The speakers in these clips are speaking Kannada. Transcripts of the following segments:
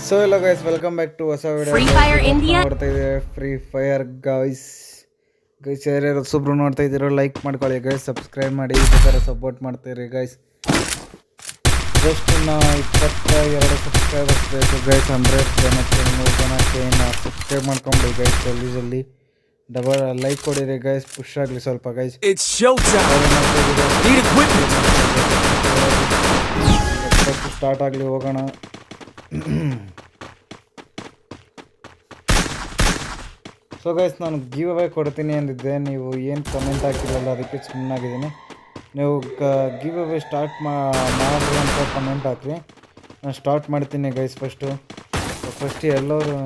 ಸೊ ಎಲ್ಲ ಗೈಸ್ ವೆಲ್ಕಮ್ ಬ್ಯಾಕ್ ಟು ಹೊಸ ವಿಡಿಯೋ. ನೋಡ್ತಾ ಇದ್ದೀವಿ ಫ್ರೀ ಫೈರ್ ಗೈಸ್. ಯಾರ್ಯಾರು ಹೊಸಬ್ರು ನೋಡ್ತಾ ಇದ್ದೀರೋ ಲೈಕ್ ಮಾಡ್ಕೊಳ್ಳಿ ಗೈಸ್, ಸಬ್ಸ್ಕ್ರೈಬ್ ಮಾಡಿ, ಇದೇ ಥರ ಸಪೋರ್ಟ್ ಮಾಡ್ತೀರಿ ಗೈಸ್. ಜಸ್ಟ್ ಇನ್ನು 22 ಸಬ್ಸ್ಕ್ರೈಬರ್ಸ್ ಬೇಕು ಗೈಸ್. 100 ಜನಕ್ಕೆ 100 ಜನಕ್ಕೆ ಇನ್ನು ಸಬ್ಸ್ಕ್ರೈಬ್ ಮಾಡ್ಕೊಂಬಿಡಿ ಗೈಸ್. ಜಲ್ದಿ ಡಬಲ್ ಲೈಕ್ ಕೊಡಿರಿ ಗೈಸ್, ಪುಷ್ ಆಗಲಿ ಸ್ವಲ್ಪ ಗೈಸ್. ಸ್ಟಾರ್ಟ್ ಆಗಲಿ, ಹೋಗೋಣ. ಸೊ ಗೈಸ್, ನಾನು ಗಿವ್ ಅವೇ ಕೊಡ್ತೀನಿ ಅಂದಿದ್ದೆ, ನೀವು ಏನು ಕಮೆಂಟ್ ಹಾಕಿರಲ್ಲ, ಅದಕ್ಕೆ ಸುಮ್ಮನಾಗಿದ್ದೀನಿ. ನೀವು ಗಿವ್ ಅವೇ ಸ್ಟಾರ್ಟ್ ಮಾಡಿರಿ ಅಂತ ಕಮೆಂಟ್ ಹಾಕಿ, ನಾನು ಸ್ಟಾರ್ಟ್ ಮಾಡ್ತೀನಿ ಗೈಸ್. ಫಸ್ಟ್ ಎಲ್ಲರೂ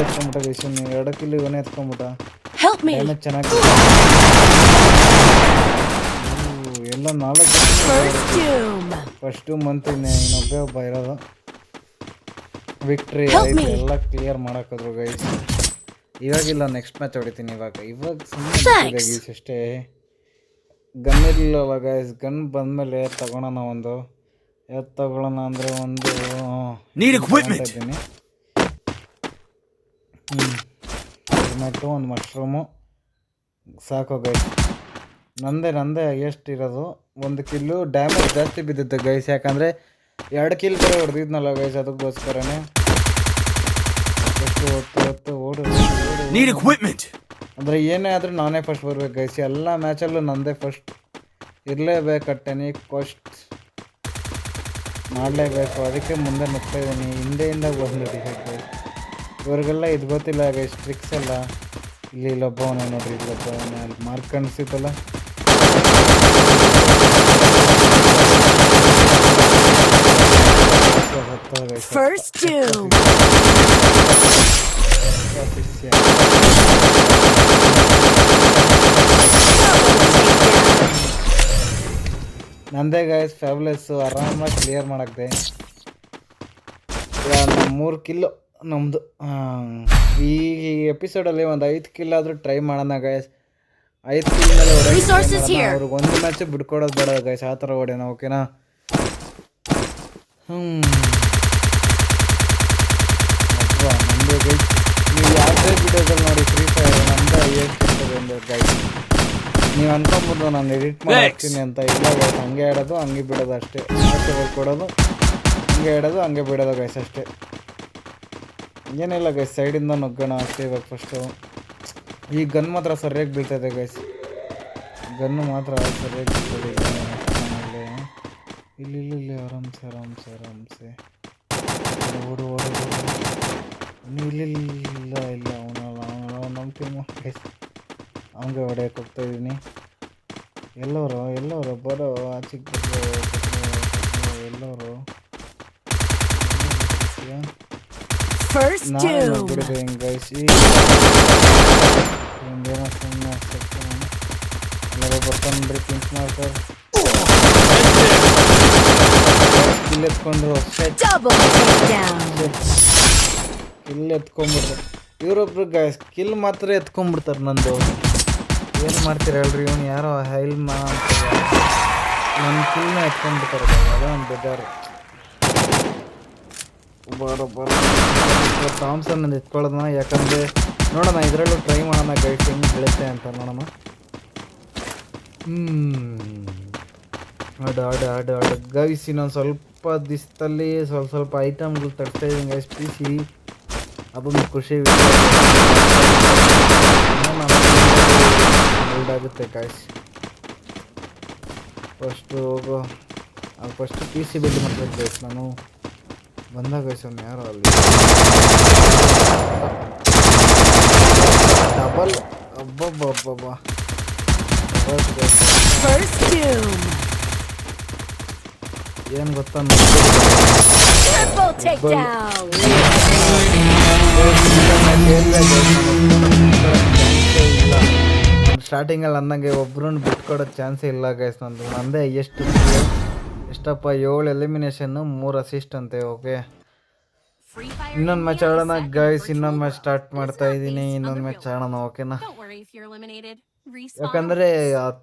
ಎತ್ಕೊಂಬಿಟ್ಟ ಗೈಸ್. 2 ಕಿಲೋ ಇವನೇ ಎತ್ಕೊಂಬಿಟ್ಟ. ಚೆನ್ನಾಗಿ ಎಲ್ಲ 4 ಫಸ್ಟು ಮಂತ್ ಇನ್ನೊಬ್ಬೇ ಒಬ್ಬ ಇರೋದು. ವಿಕ್ಟ್ರಿ ಆಯ್ತು, ಎಲ್ಲ ಕ್ಲಿಯರ್ ಮಾಡೋಕ್ಕಾದ್ರು ಗೈಸ್. ಇವಾಗಿಲ್ಲ, ನೆಕ್ಸ್ಟ್ ಮ್ಯಾಚ್ ಹೊಡಿತೀನಿ. ಇವಾಗ ಸುಮ್ಮನೆ ಗೈಸ್ ಅಷ್ಟೇ. ಗನ್ ಇರಲಿಲ್ಲಲ್ಲ ಗೈಸ್, ಗನ್ ಬಂದಮೇಲೆ ತಗೊಳೋಣ. ಯಾವ್ದು ತಗೊಳ್ಳೋಣ ಅಂದರೆ ಇದ್ದೀನಿ. ಹೆಲ್ಮೆಟು, ಒಂದು ಮಶ್ರೂಮು ಸಾಕು ಗೈಸ್. ನಂದೇ ಎಷ್ಟಿರೋದು 1 ಕಿಲ್ಲು. ಡ್ಯಾಮೇಜ್ ಜಾಸ್ತಿ ಬಿದ್ದಿತ್ತು ಗೈಸ್, ಯಾಕಂದರೆ 2 ಕಿಲ್ ಬೇರೆ ಹೊಡೆದಿದ್ನಲ್ಲ ಗೈಸ್, ಅದಕ್ಕೋಸ್ಕರನೇ. ಎಷ್ಟು ಹೊತ್ತು ಓಡು ಅಂದರೆ ಏನೇ ಆದರೂ ನಾನೇ ಫಸ್ಟ್ ಬರ್ಬೇಕು ಗೈಸ್. ಎಲ್ಲ ಮ್ಯಾಚಲ್ಲೂ ನಂದೇ ಫಸ್ಟ್ ಇರಲೇಬೇಕು. ಫಸ್ಟ್ ಮಾಡಲೇಬೇಕು, ಅದಕ್ಕೆ ಮುಂದೆ ನುಗ್ತಾ ಇದ್ದೀನಿ. ಹಿಂದೆಯಿಂದ ಬಂದಿದ್ದೀವಿ ಗೈಸ್. ಇವ್ರಿಗೆಲ್ಲ ಇದು ಗೊತ್ತಿಲ್ಲ ಗೈಸ್, ಟ್ರಿಕ್ಸ್ ಎಲ್ಲ. ಇಲ್ಲೊಬ್ಬವನೇ ನೋಡ್ರಿ, ಇಲ್ಲೊಬ್ಬವನೇ ಅಲ್ಲಿ ಮಾರ್ಕ್ ಕಾಣಿಸ್ತಿತ್ತಲ್ಲ. ನಂದೇ ಗೈಸ್ ಫ್ಯಾಬ್ಲೆಸ್ಸು, ಆರಾಮಾಗಿ ಕ್ಲಿಯರ್ ಮಾಡಾಕ್ದೆ. 3 ಕಿಲ್ಲು ನಮ್ಮದು. ಈ ಎಪಿಸೋಡಲ್ಲಿ ಒಂದು 5 ಕಿಲ್ ಆದರೂ ಟ್ರೈ ಮಾಡೋಣ ಗೈಸ್. 5 ಕಿಲ್ ಮೇಲೆ ಅವ್ರಿಗೆ 1 ಮ್ಯಾಚ್ ಬಿಡ್ಕೊಡೋದು ಬೇಡ ಗೈಸ್, ಆ ಥರ ಹೊಡೆಯೋಣ, ಓಕೆನಾ? ನಮ್ಮದು ಗೈಸ್, ನೀವು ಯಾವುದೇ ವಿಡಿಯೋದಲ್ಲಿ ನೋಡಿ ಫ್ರೀ ಫೈರ್ ನಮ್ಮದು ಎಷ್ಟು ಇರ್ತದೆ ಅಂದರೆ ಗೈಸ್, ನೀವು ಅನ್ಕೊಂಬೋದು ನಾನು ಎಡಿಟ್ ಮಾಡ್ತೀನಿ ಅಂತ. ಇಲ್ಲ ಗೈಸ್, ಹಂಗೆ ಆಡೋದು ಹಂಗೆ ಬಿಡೋದು ಅಷ್ಟೇ. ಕೊಡೋದು ಹಂಗೆ ಆಡೋದು ಹಂಗೆ ಬಿಡೋದು ಗೈಸ್ ಅಷ್ಟೇ, ಏನಿಲ್ಲ ಗೈಸ್. ಸೈಡಿಂದ ನುಗ್ಗೋಣ ಅಷ್ಟೇ. ಇವಾಗ ಫಸ್ಟು ಈ ಗನ್ ಮಾತ್ರ ಸರಿಯಾಗಿ ಬೀಳ್ತಾಯಿದೆ ಗೈಸ್, ಗನ್ನು ಮಾತ್ರ ಸರಿಯಾಗಿ ಬೀಳ್ತದೆ. ಇಲ್ಲಿ ಆರಾಮ್ಸೆ ಓಡು ಇಲ್ಲ ಅವನು ನಮ್ಮ ಟೀಮು ಗೈಸ್. ಅವನಿಗೆ ಹೊಡೆಯಕ್ಕೆ ಹೋಗ್ತಾಯಿದ್ದೀನಿ. ಎಲ್ಲವರು ಬರೋ ಆಚೆಗೆ ಎಲ್ಲವರು ಬಿಡಿದೆ ಗೈಸ್. ಹಿಂಗೇನೋ ಸುಮ್ಮನೆ ಎಲ್ಲರೂ ಬರ್ತಾನ್ರಿ ಪಿಂಕ್ ಮಾರ್ಕರ್. ಕಿಲ್ ಎತ್ಕೊಂಡ್ರು, ಕಿಲ್ ಎತ್ಕೊಂಡ್ಬಿಟ್ರು ಇವರೊಬ್ರು ಗೈಸ್. ಕಿಲ್ ಮಾತ್ರ ಎತ್ಕೊಂಡ್ಬಿಡ್ತಾರೆ ನಂದು. ಏನು ಮಾಡ್ತೀರ ಹೇಳ್ರಿ, ಇವನು ಯಾರೋ ಹೈಲ್ಮಾ ಅಂತ ನನ್ನ ಕಿಲ್ನ ಎತ್ಕೊಂಡ್ಬಿಡ್ತಾರೆ. ಅದೇ ಒಂದು ಬೇಜಾರು. ಥಾಮ್ಸನ್ ಎತ್ಕೊಳ್ಳೋಣ, ಯಾಕಂದರೆ ನೋಡೋಣ, ಇದರಲ್ಲೂ ಟ್ರೈ ಮಾಡೋಣ ಗೈಸ್, ಹೆಂಗೆ ಬೆಳೆಯುತ್ತೆ ಅಂತ ನೋಡೋಣ. ಆಡು ಗೈಸ್. ಇನ್ನೊಂದು ಸ್ವಲ್ಪ ದಿವಸದಲ್ಲಿ ಸ್ವಲ್ಪ ಐಟಮ್ಗಳು ತರ್ತಾ ಇದ್ದೀನಿ ಗೈಸ್. PC ಅದೊಂದು ಖುಷಿ ಬಿಲ್ಡ್ ಆಗುತ್ತೆ ಗೈಸ್. ಫಸ್ಟು PC ಬಿಲ್ಡ್ ಮಾಡ್ಬೇಕು ಗೈಸ್. ನಾನು ಬಂದಾಗ ಗೈಸ್ ಅವ್ನು ಯಾರೋ ಅಲ್ಲಿ ಡಬಲ್ ಅಬ್ಬಬ್ಬಬ್ಬ ಏನು ಗೊತ್ತಾ, ಸ್ಟಾರ್ಟಿಂಗಲ್ಲಿ ಅಂದಂಗೆ ಒಬ್ರನ್ನ ಬಿಟ್ಕೊಡೋ ಚಾನ್ಸೇ ಇಲ್ಲ ಗೈಸ್. ನಂದೇ ಎಷ್ಟು ಎಷ್ಟಪ್ಪ 7 ಎಲಿಮಿನೇಷನ್ನು 3 ಅಸಿಸ್ಟ್ ಅಂತೆ. ಓಕೆ, ಇನ್ನೊಂದು ಮ್ಯಾಚ್ ಆಡೋಣ ಗೈಸ್. ಇನ್ನೊಂದು ಮ್ಯಾಚ್ ಸ್ಟಾರ್ಟ್ ಮಾಡ್ತಾ ಇದ್ದೀನಿ. ಇನ್ನೊಂದು ಮ್ಯಾಚ್ ಆಡೋಣ ಓಕೆನಾ. ಯಾಕಂದರೆ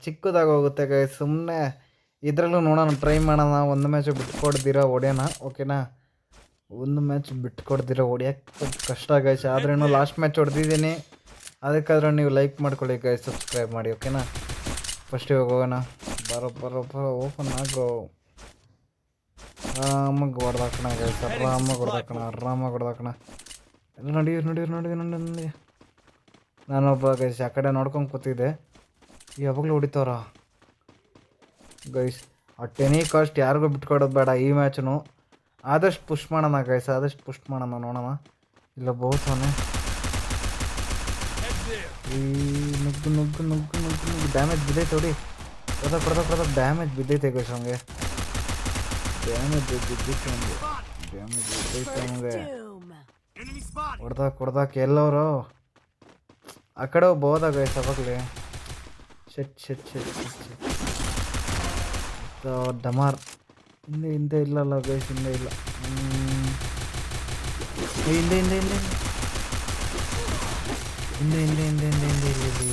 ಚಿಕ್ಕದಾಗಿ ಹೋಗುತ್ತೆ ಗೈಸ್. ಸುಮ್ಮನೆ ಇದರಲ್ಲೂ ನೋಡೋಣ, ಟ್ರೈ ಮಾಡೋಣ. ಒಂದು ಮ್ಯಾಚ್ ಬಿಟ್ಕೊಡ್ದಿರ ಹೊಡೆಯೋಣ ಓಕೆನಾ. ಒಂದು ಮ್ಯಾಚ್ ಬಿಟ್ಕೊಡ್ದಿರ ಹೊಡಿಯೋಕ್ಕೆ ಕಷ್ಟ ಗೈಸ್. ಆದ್ರೂ ಲಾಸ್ಟ್ ಮ್ಯಾಚ್ ಹೊಡೆದಿದ್ದೀನಿ. ಅದಕ್ಕಾದ್ರೂ ನೀವು ಲೈಕ್ ಮಾಡ್ಕೊಳ್ಳಿ ಗೈಸ್, ಸಬ್ಸ್ಕ್ರೈಬ್ ಮಾಡಿ ಓಕೆನಾ. ಫಸ್ಟಿಗೆ ಹೋಗೋಣ. ಬರೋ ಓಪನ್ ಆಗೋ. ಆರಾಮಾಗಿ ಹೊಡೆದಾಕೋಣ ಗೈಸ್, ಆರಾಮಾಗಿ ಹೊಡೆದಾಕೋಣ. ಎಲ್ಲ ನೋಡಿ. ನಾನೊಬ್ಬ ಗೈಸ್ ಆ ಕಡೆ ನೋಡ್ಕೊಂಡು ಕೂತಿದ್ದೆ. ಯಾವಾಗಲೂ ಹೊಡಿತವ್ರ ಗೈಸ್. ಅಟ್ ಎನಿ ಕಾಸ್ಟ್ ಯಾರಿಗೂ ಬಿಟ್ಕೊಡೋದು ಬೇಡ ಈ ಮ್ಯಾಚನು. ಆದಷ್ಟು ಪುಷ್ ಮಾಡೋಣ ಗೈಸ್, ನೋಡೋಣ. ಇಲ್ಲ ಬಹುತಾನೆ ಈ ನುಗ್ಗು ಡ್ಯಾಮೇಜ್ ಬಿದ್ದೈತೆ. ಹೊಡಿ ಕೊಡ್ದ ಡ್ಯಾಮೇಜ್ ಬಿದ್ದೈತೆ ಗೈಸ್. ನಮಗೆ ಡ್ಯಾಮೇಜ್ ಬಿದ್ದೈತೆ ನಮಗೆ. ಹೊಡ್ದಾಕ ಎಲ್ಲವರು ಆ ಕಡೆ ಹೋಗ್ಬೋದಾ ಗೈಸ್ ಅವಾಗಲೇ. ಶೆಟ್ ಡಮಾರ್ ಹಿಂದೆ ಇಲ್ಲಲ್ಲ ಗೈಸ್, ಹಿಂದೆ ಇಲ್ಲ. ಹಿಂದೆ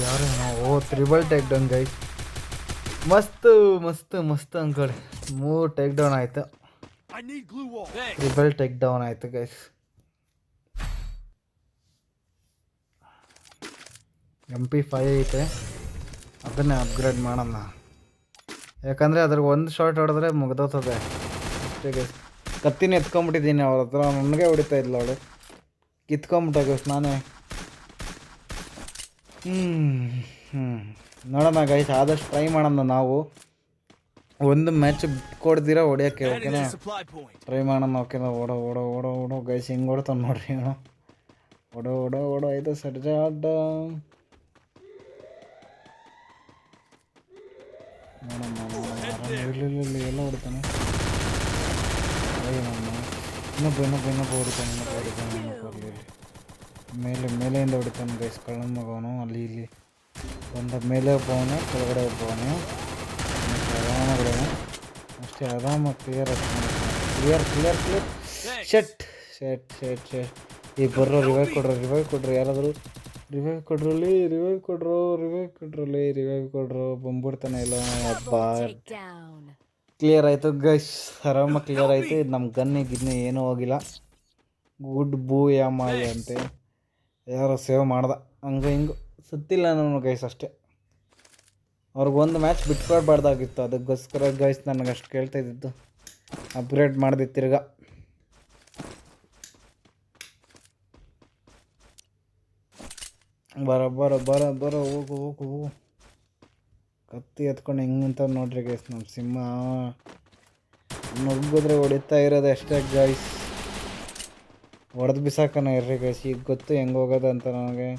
ಯಾರು ನಾವು ತ್ರಿಬಲ್ ಟೇಕ್ ಡೌನ್ ಗೈಸ್. ಮಸ್ತ್ ಅಂದ್ಕೊಳ್ಳಿ. 3 ಟೇಕ್ ಡೌನ್ ಆಯಿತು. ತ್ರಿಬಲ್ ಟೇಕ್ ಡೌನ್ ಆಯಿತು ಗೈಸ್. MP5 ಐತೆ, ಅದನ್ನೇ ಅಪ್ಗ್ರೇಡ್ ಮಾಡೋಣ. ಯಾಕಂದರೆ ಅದ್ರಿಗೆ ಒಂದು ಶಾರ್ಟ್ ಹೊಡೆದ್ರೆ ಮುಗ್ದೋಗ್ತದೆ ಅಷ್ಟೇ ಗೈಸ್. ಕತ್ತಿನ ಎತ್ಕೊಂಬಿಟ್ಟಿದ್ದೀನಿ ಅವ್ರ ಹತ್ರ. ನನಗೆ ಹೊಡಿತಾ ಇದ್ಲ ಅವಳು, ಕಿತ್ಕೊಂಬಿಟ್ಟೆ ಗೈಸ್ ನಾನೇ. ನೋಡೋಣ ಗೈಸ್, ಆದಷ್ಟು ಟ್ರೈ ಮಾಡೋಣ ನಾವು. ಒಂದು ಮ್ಯಾಚ್ ಬಿಟ್ಕೊಡ್ದಿರ ಹೊಡಿಯೋಕ್ಕೆ ಓಕೆನಾ. ಟ್ರೈ ಮಾಡೋಣ ಓಕೆನಾ. ಓಡೋ ಗೈಸ್. ಹಿಂಗೆ ಹೊಡ್ತಾನೆ ನೋಡ್ರಿ. ಓಡೋ ಇದು ಸರ್ಜಾಡ. ಇಲ್ಲಿ ಎಲ್ಲ ಹೊಡಿತಾನೆ. ಇನ್ನೊಬ್ಬ ಹೊಡಿತಾನೆ. ಮೇಲೆಯಿಂದ ಹೊಡಿತಾನೆ ಗೈಸ್. ಕಳ್ಳನ ಮಗವನು. ಅಲ್ಲಿ ಇಲ್ಲಿ ಬಂದ ಮೇಲೆ ಒಬ್ಬವನೇ, ಕೆಳಗಡೆ ಒಬ್ಬವನೇ. ಅಷ್ಟೇ ಆರಾಮಾಗಿ ಕ್ಲಿಯರ್. ಶೆಟ್. ಈಗ ಬರ್ರೋ, ರಿವೈವ್ ಕೊಡ್ರಿ ಯಾರಾದರೂ. ರಿವೈವ್ ಕೊಡ್ರು. ಬಂದ್ಬಿಡ್ತಾನೆ ಇಲ್ಲ. ಕ್ಲಿಯರ್ ಆಯಿತು ಗೈಸ್, ಆರಾಮಾಗಿ ಕ್ಲಿಯರ್ ಆಯಿತು. ಇದು ನಮ್ಮ ಗಿನ್ನೆ ಏನೂ ಹೋಗಿಲ್ಲ. ಗುಡ್ ಬೂಯಾಮಾಯಿ ಅಂತೆ ಯಾರೋ ಸೇವ್ ಮಾಡ್ದೆ. ಹಿಂಗೆ ಸುತ್ತಿಲ್ಲ ನಾನು ಗೈಸ್ ಅಷ್ಟೇ. ಅವ್ರಿಗೊಂದು ಮ್ಯಾಚ್ ಬಿಟ್ಕೊಡ್ಬಾರ್ದಾಗಿತ್ತು. ಅದಕ್ಕೋಸ್ಕರ ಗೈಸ್ ನನಗೆ ಅಷ್ಟು ಕೇಳ್ತಾ ಇದ್ದಿದ್ದು. ಅಪ್ಗ್ರೇಡ್ ಮಾಡಿದೆ ತಿರ್ಗಾ. ಬರೋ ಹೋಗು. ಕತ್ತಿ ಎತ್ಕೊಂಡು ಹೆಂಗಂತ ನೋಡ್ರಿ ಗೈಸ್. ನಮ್ಮ ಸಿಂಹ ನುಗ್ಗಿದ್ರೆ ಹೊಡಿತಾ ಇರೋದು ಅಷ್ಟೇ ಗೈಸ್. ಹೊಡೆದು ಬಿಸಾಕೋಣ ಇರ್ರಿ ಗೈಸ್. ಈಗ ಗೊತ್ತು ಹೆಂಗೆ ಹೋಗೋದು ಅಂತ ನನಗೆ.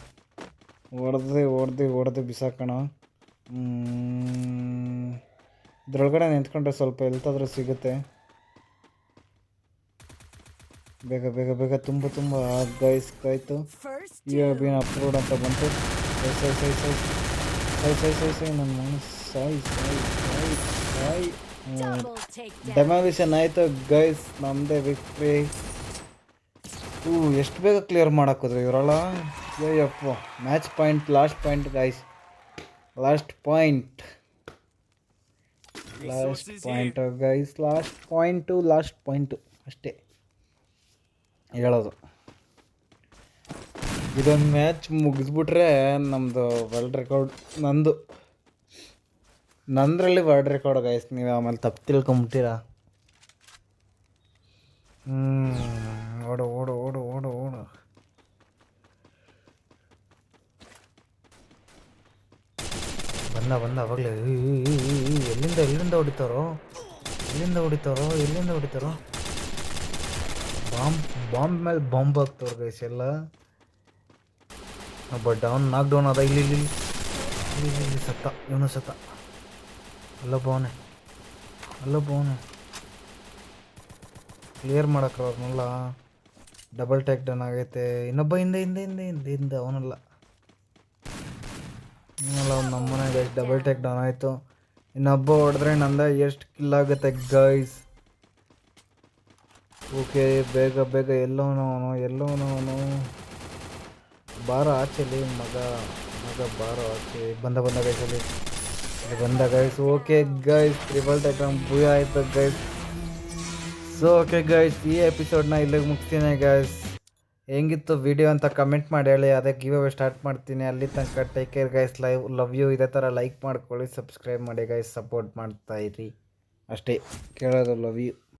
ಹೊಡೆದು ಬಿಸಾಕೋಣ. ಇದ್ರೊಳಗಡೆ ನಿಂತ್ಕೊಂಡ್ರೆ ಸ್ವಲ್ಪ ಎಲ್ತಾದ್ರೂ ಸಿಗುತ್ತೆ. ಬೇಗ ತುಂಬ ಗೈಸ್ ಕಾಯ್ತು. ಬೀನ್ ಅಪ್ಲೋಡ್ ಅಂತ ಬಂತು. ಸೈ ನನ್ನ ಸಾಯಿ. ಡೆಮಾಲಿಷನ್ ಆಯಿತು ಗೈಸ್. ನಮ್ಮದೇ ವಿಕ್ಟ್ರಿ. ಎಷ್ಟು ಬೇಗ ಕ್ಲಿಯರ್ ಮಾಡೋಕ್ಕೋದ್ರೆ ಇವರಲ್ಲ. ಅಯ್ಯಪ್ಪ. Match point, last point guys. Last point guys. Last point ಅಷ್ಟೇ ಹೇಳೋದು. ಇದೊಂದು ಮ್ಯಾಚ್ ಮುಗಿಸ್ಬಿಟ್ರೆ ನಮ್ಮದು ವರ್ಲ್ಡ್ ರೆಕಾರ್ಡ್. ನಂದರಲ್ಲಿ ವರ್ಲ್ಡ್ ರೆಕಾರ್ಡ್ ಗೈಸ್. ನೀವು ಆಮೇಲೆ ತಪ್ಪು ತಿಳ್ಕೊಂಬಿಟ್ಟಿರ. ಓಡು. ಬಂದ ಅವಾಗಲೇ. ಎಲ್ಲಿಂದ ಹೊಡಿತಾರೋ. ಬಾಂಬ್ ಮೇಲೆ ಬಾಂಬ್ ಹಾಕ್ತವ್ರು ಗೈಸ್ ಎಲ್ಲ. ಒಬ್ಬ ನಾಕ್ ಡೌನ್ ಅದ. ಇಲ್ಲಿ ಸತ್ತ. ಇವನು ಸತ್ತ. ಅಲ್ಲೊಬ್ಬವನೇ. ಕ್ಲಿಯರ್ ಮಾಡೋಕ್ಕೆ ಅವ್ರನ್ನೆಲ್ಲ. ಡಬಲ್ ಟೇಕ್ ಡೌನ್ ಆಗೈತೆ. ಇನ್ನೊಬ್ಬ ಹಿಂದೆ ಅವನಲ್ಲ ಒಂದು ನಮ್ಮನೆ ಗೈಸ್. ಡಬಲ್ ಟೇಕ್ ಡೌನ್ ಆಯಿತು. ಇನ್ನೊಬ್ಬ ಹೊಡೆದ್ರೆ ನಂದ ಎಷ್ಟು ಕಿಲ್ ಆಗುತ್ತೆ ಗೈಸ್. ಓಕೆ ಬೇಗ ಬೇಗ ಎಲ್ಲವನು ಬಾರ ಆಚೆಲಿ ಮಗ ಬಾರ ಆಚೆ ಬಂದ ಗೈಸಲ್ಲಿ ಬಂದ guys. Okay guys triple time ಭೂಯ ಆಯ್ತು ಗೈಸ್. ಸೊ ಓಕೆ ಗೈಸ್ ಈ ಎಪಿಸೋಡ್ನ ಇಲ್ಲಿಗೆ ಮುಗಿಸ್ತೀನಿ ಗೈಸ್. ಹೆಂಗಿತ್ತು ವಿಡಿಯೋ ಅಂತ ಕಮೆಂಟ್ ಮಾಡಿ ಹೇಳಿ. ಅದೇ ಗಿವ್ ಅವೇ ಸ್ಟಾರ್ಟ್ ಮಾಡ್ತೀನಿ. ಅಲ್ಲಿ ತನಕ take care guys. Love you. ಇದೇ ಥರ ಲೈಕ್ ಮಾಡ್ಕೊಳ್ಳಿ, ಸಬ್ಸ್ಕ್ರೈಬ್ ಮಾಡಿ ಗೈಸ್, ಸಪೋರ್ಟ್ ಮಾಡ್ತಾಯಿರಿ ಅಷ್ಟೇ ಕೇಳೋದು. Love you.